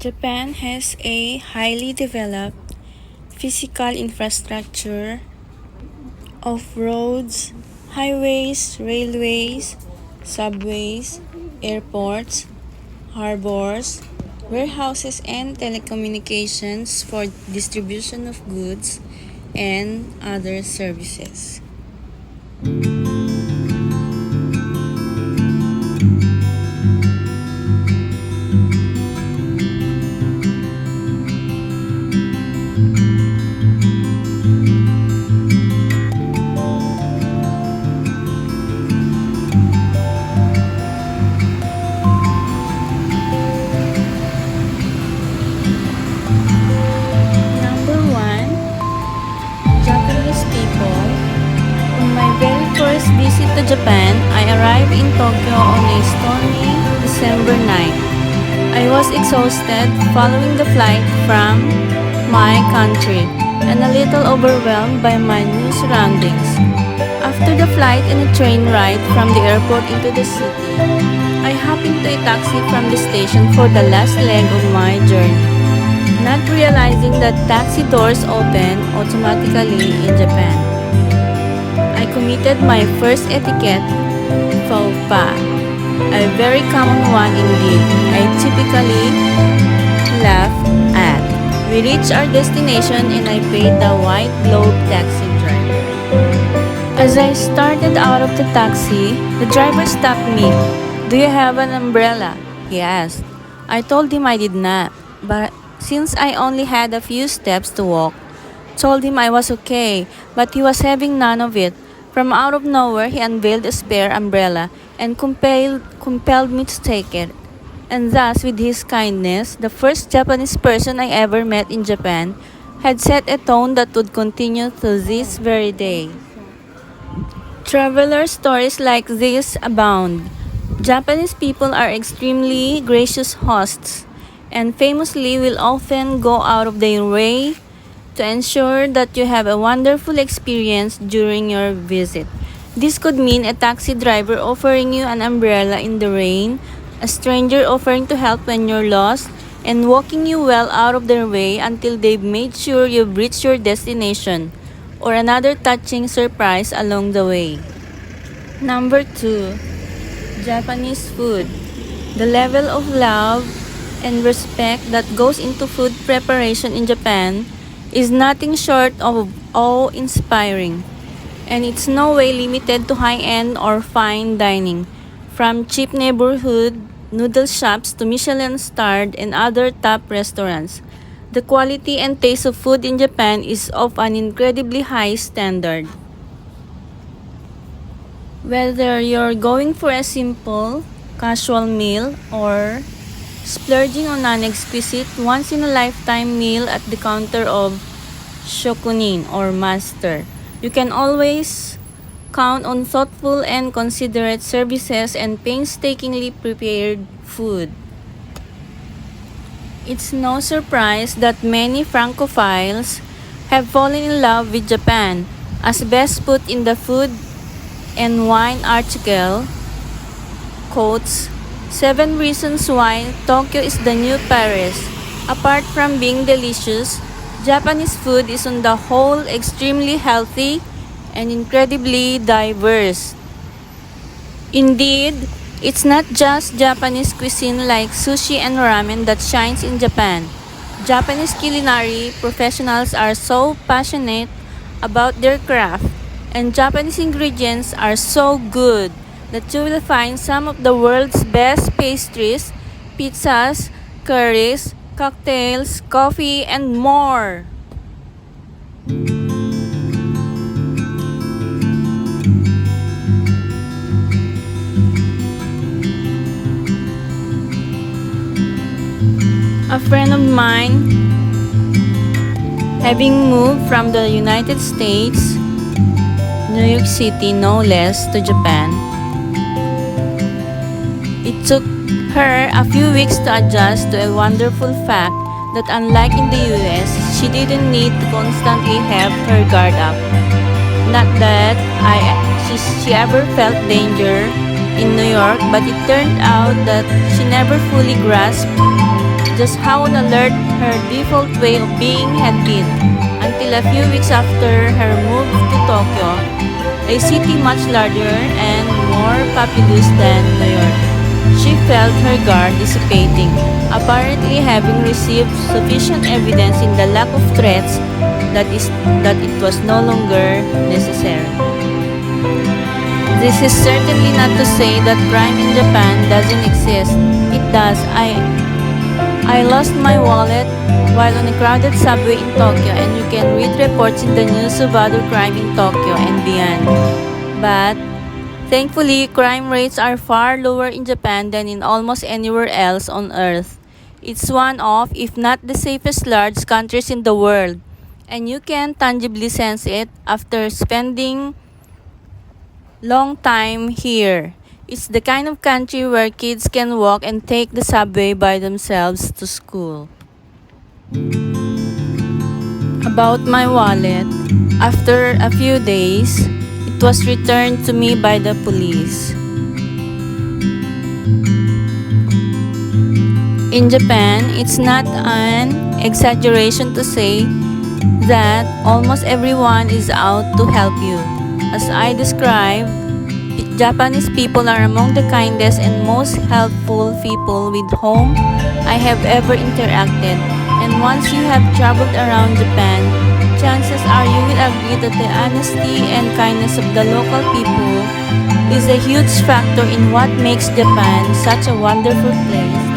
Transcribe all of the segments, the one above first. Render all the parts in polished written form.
Japan has a highly developed physical infrastructure of roads, highways, railways, subways, airports, harbors, warehouses, and telecommunications for distribution of goods and other services. Number 1. Japanese people. On my very first visit to Japan, I arrived in Tokyo on a stormy December night. I was exhausted following the flight from my country and a little overwhelmed by my new surroundings. After the flight and a train ride from the airport into the city, I hopped into a taxi from the station for the last leg of my journey, not realizing that taxi doors open automatically in Japan. I committed my first etiquette faux pas, a very common one indeed. I typically laugh at. We reached our destination and I paid the white glove taxi driver. As I started out of the taxi, the driver stopped me. "Do you have an umbrella?" he asked. I told him I did not, but since I only had a few steps to walk, told him I was okay, but he was having none of it. From out of nowhere, he unveiled a spare umbrella and compelled me to take it. And thus, with his kindness, the first Japanese person I ever met in Japan had set a tone that would continue to this very day. Traveler stories like this abound. Japanese people are extremely gracious hosts and famously will often go out of their way to ensure that you have a wonderful experience during your visit. This could mean a taxi driver offering you an umbrella in the rain, a stranger offering to help when you're lost, and walking you well out of their way until they've made sure you've reached your destination, or another touching surprise along the way. Number 2. Japanese food. The level of love and respect that goes into food preparation in Japan is nothing short of awe-inspiring, and it's no way limited to high-end or fine dining. From cheap neighborhood noodle shops to Michelin-starred and other top restaurants, the quality and taste of food in Japan is of an incredibly high standard. Whether you're going for a simple, casual meal or splurging on an exquisite once-in-a-lifetime meal at the counter of shokunin or master. You can always count on thoughtful and considerate services and painstakingly prepared food. It's no surprise that many Francophiles have fallen in love with Japan, as best put in the food and wine article, quotes, 7 reasons why Tokyo is the new Paris. Apart from being delicious, Japanese food is on the whole extremely healthy and incredibly diverse. Indeed, it's not just Japanese cuisine like sushi and ramen that shines in Japan. Japanese culinary professionals are so passionate about their craft, and Japanese ingredients are so good that you will find some of the world's best pastries, pizzas, curries, cocktails, coffee, and more. A friend of mine, having moved from the United States, New York City no less, to Japan, it took her a few weeks to adjust to a wonderful fact that unlike in the US, she didn't need to constantly have her guard up. Not that she ever felt danger in New York, but it turned out that she never fully grasped just how on alert her default way of being had been, until a few weeks after her move to Tokyo, a city much larger and more populous than New York. She felt her guard dissipating, apparently having received sufficient evidence in the lack of threats that it was no longer necessary. This is certainly not to say that crime in Japan doesn't exist. It does. I lost my wallet while on a crowded subway in Tokyo, and you can read reports in the news of other crime in Tokyo and beyond. But thankfully, crime rates are far lower in Japan than in almost anywhere else on earth. It's one of, if not the safest large countries in the world, and you can tangibly sense it after spending long time here. It's the kind of country where kids can walk and take the subway by themselves to school. About my wallet, after a few days, it was returned to me by the police. In Japan, it's not an exaggeration to say that almost everyone is out to help you. As I described, Japanese people are among the kindest and most helpful people with whom I have ever interacted. And once you have traveled around Japan, chances are you will agree that the honesty and kindness of the local people is a huge factor in what makes Japan such a wonderful place.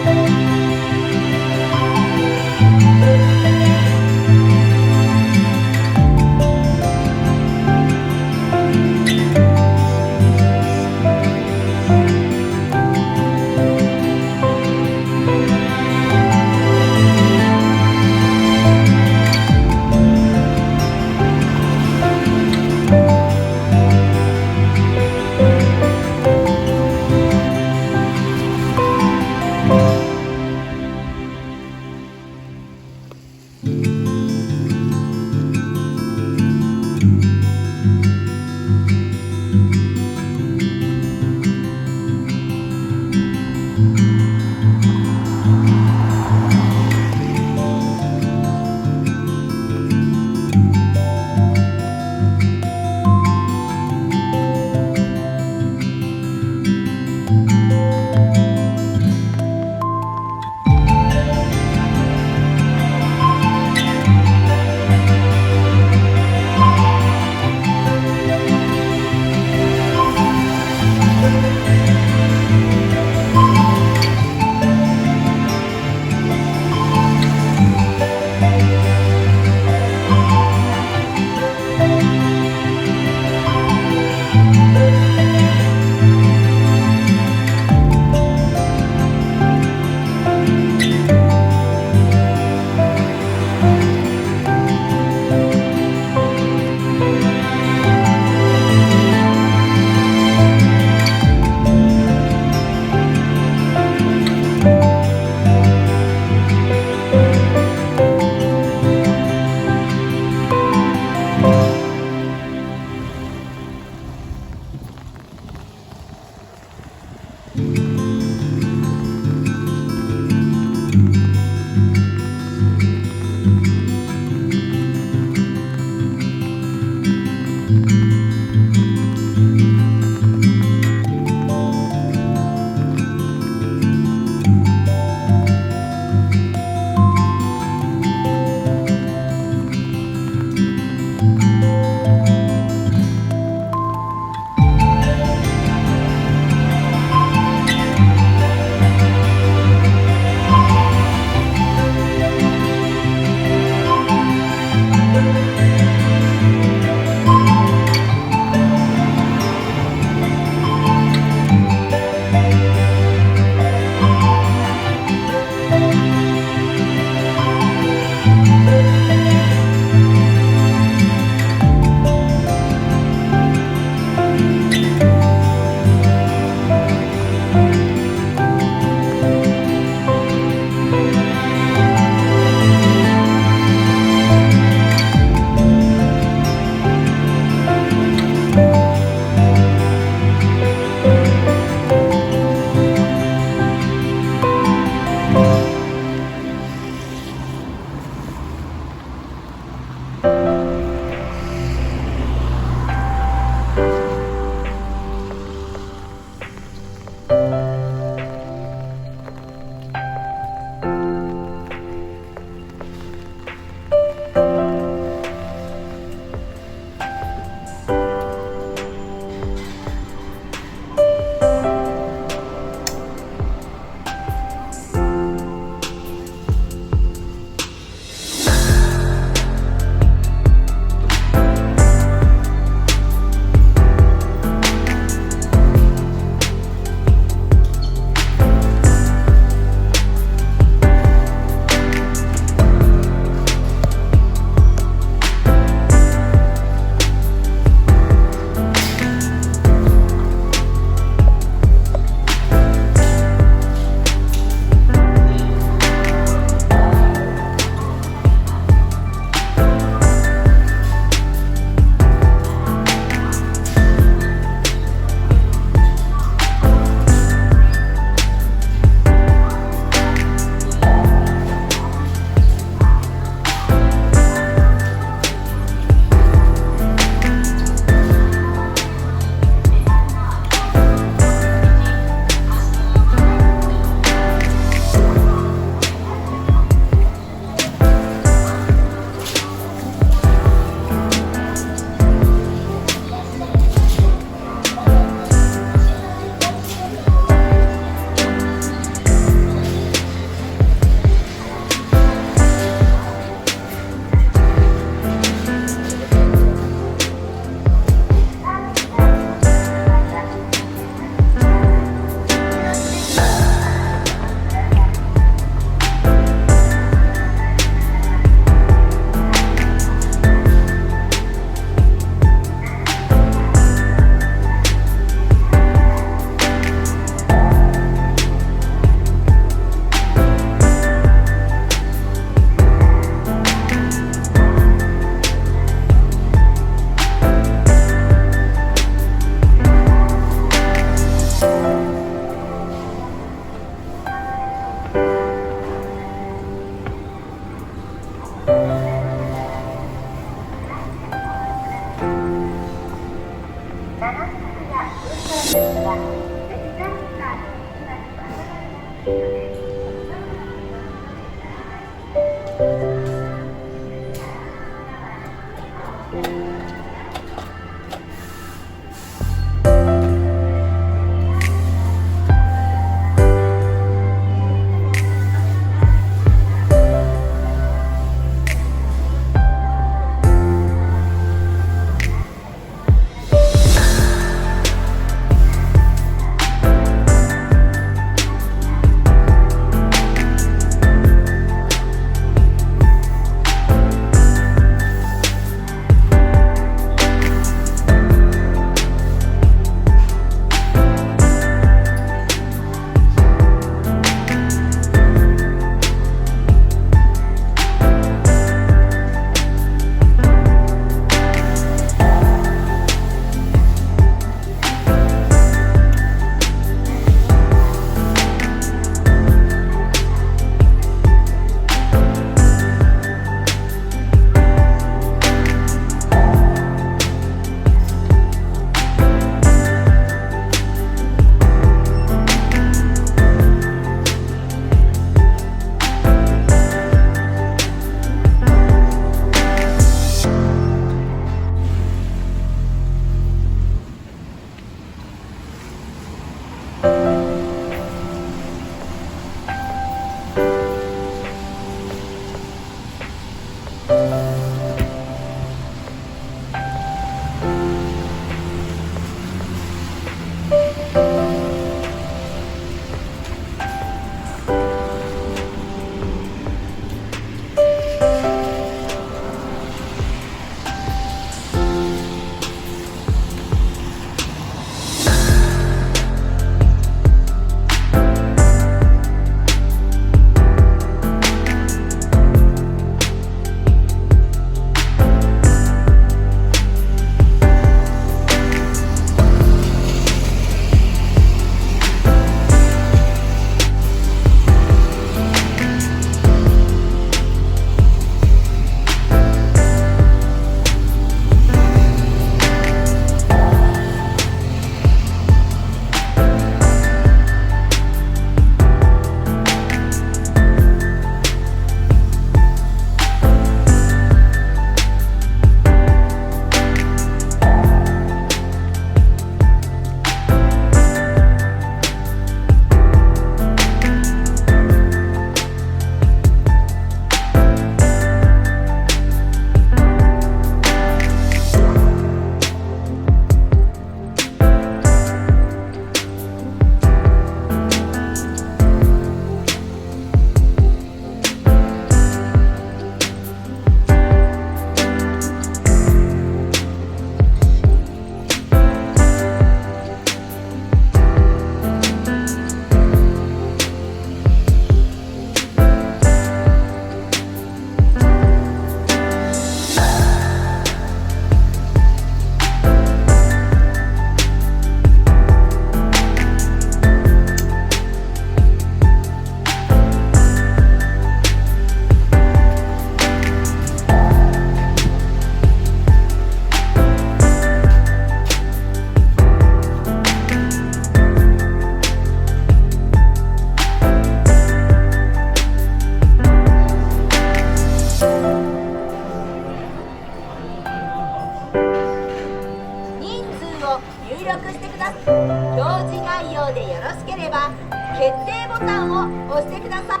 決定ボタンを押してください。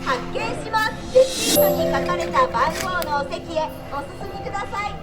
発見します。レシートに書かれた番号のお席へお進みください。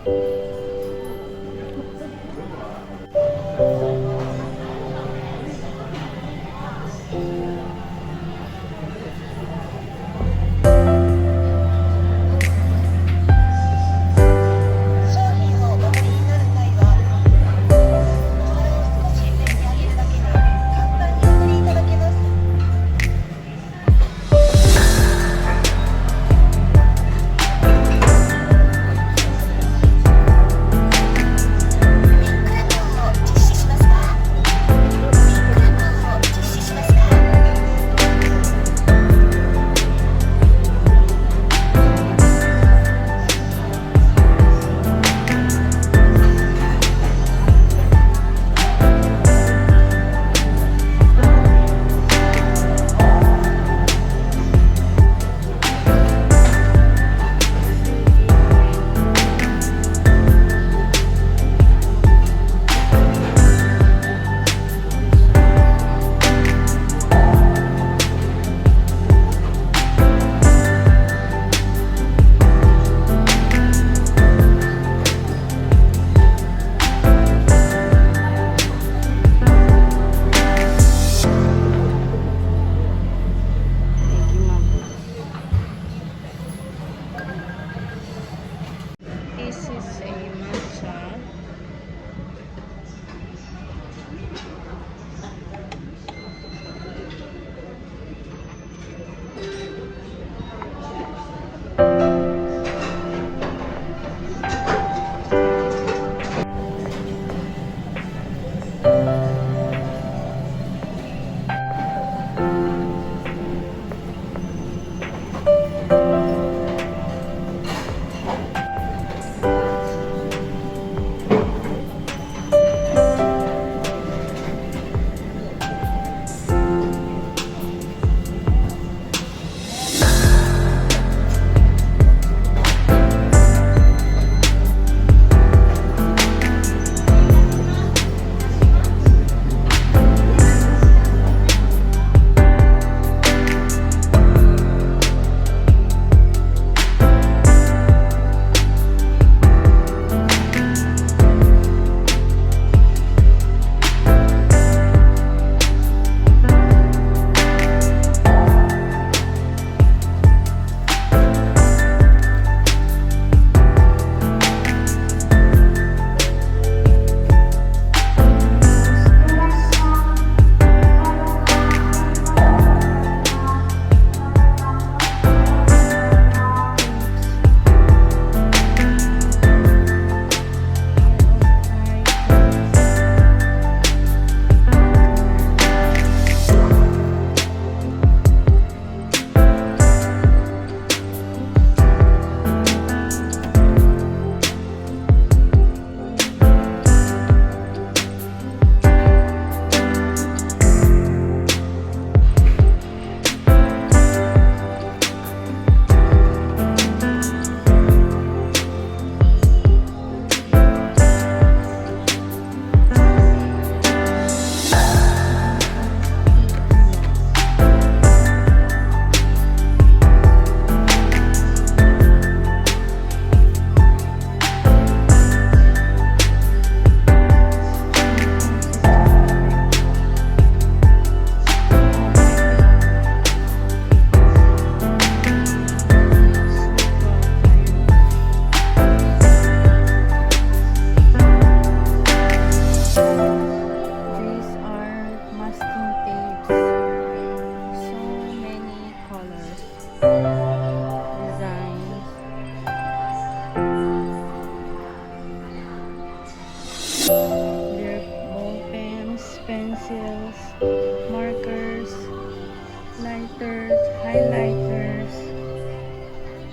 highlighters,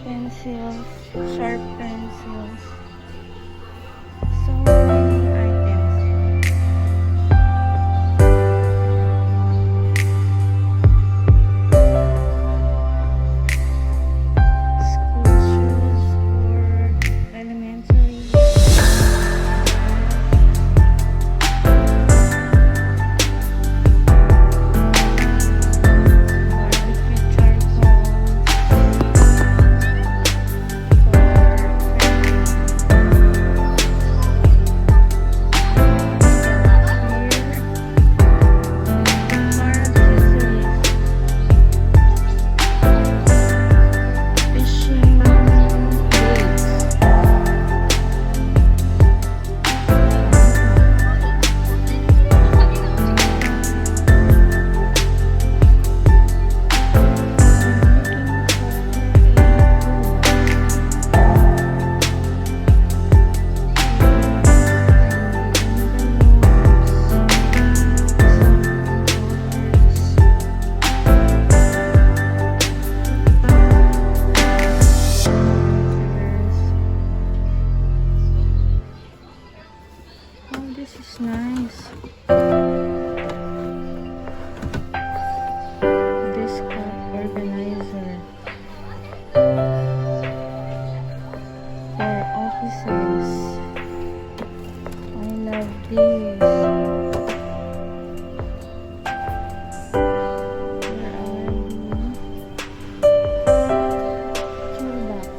pencils, sharp pencils. So many items. School shoes for elementary. Barbecue charcoal. Fishing baits. Oh, this is nice. This cup organizer for offices. I love these. Where are the toolbox?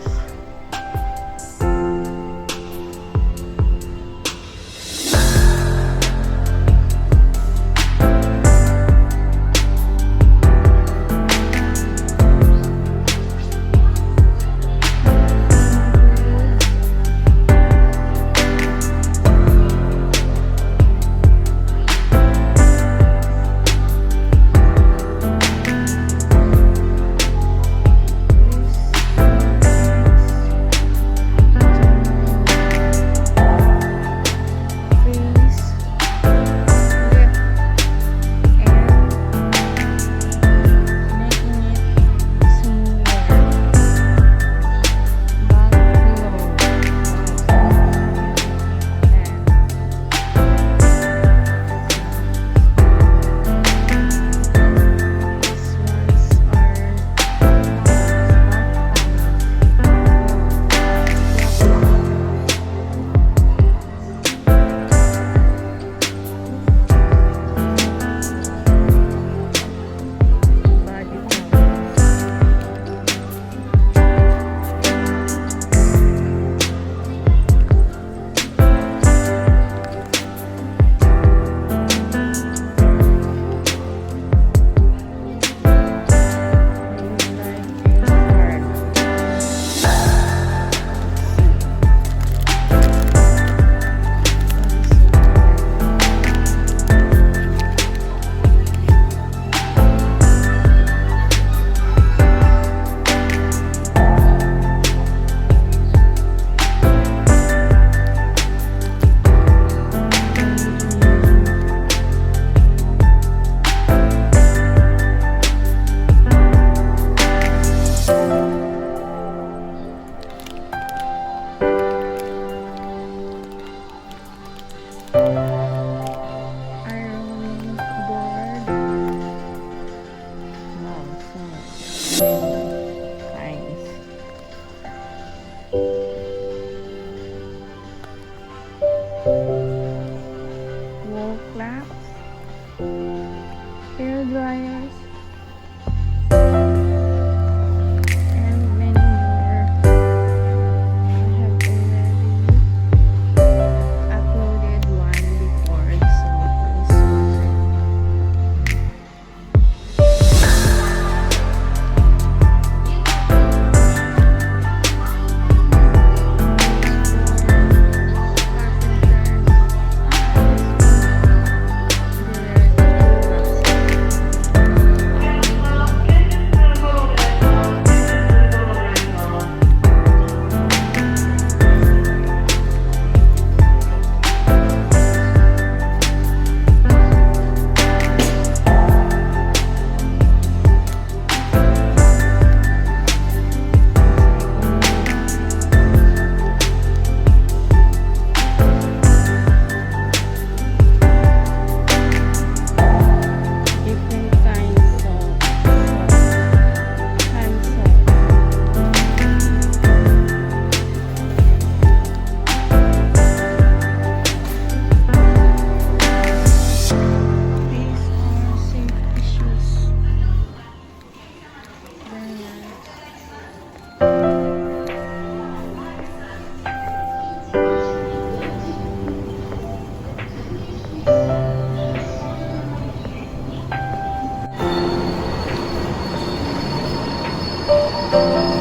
ます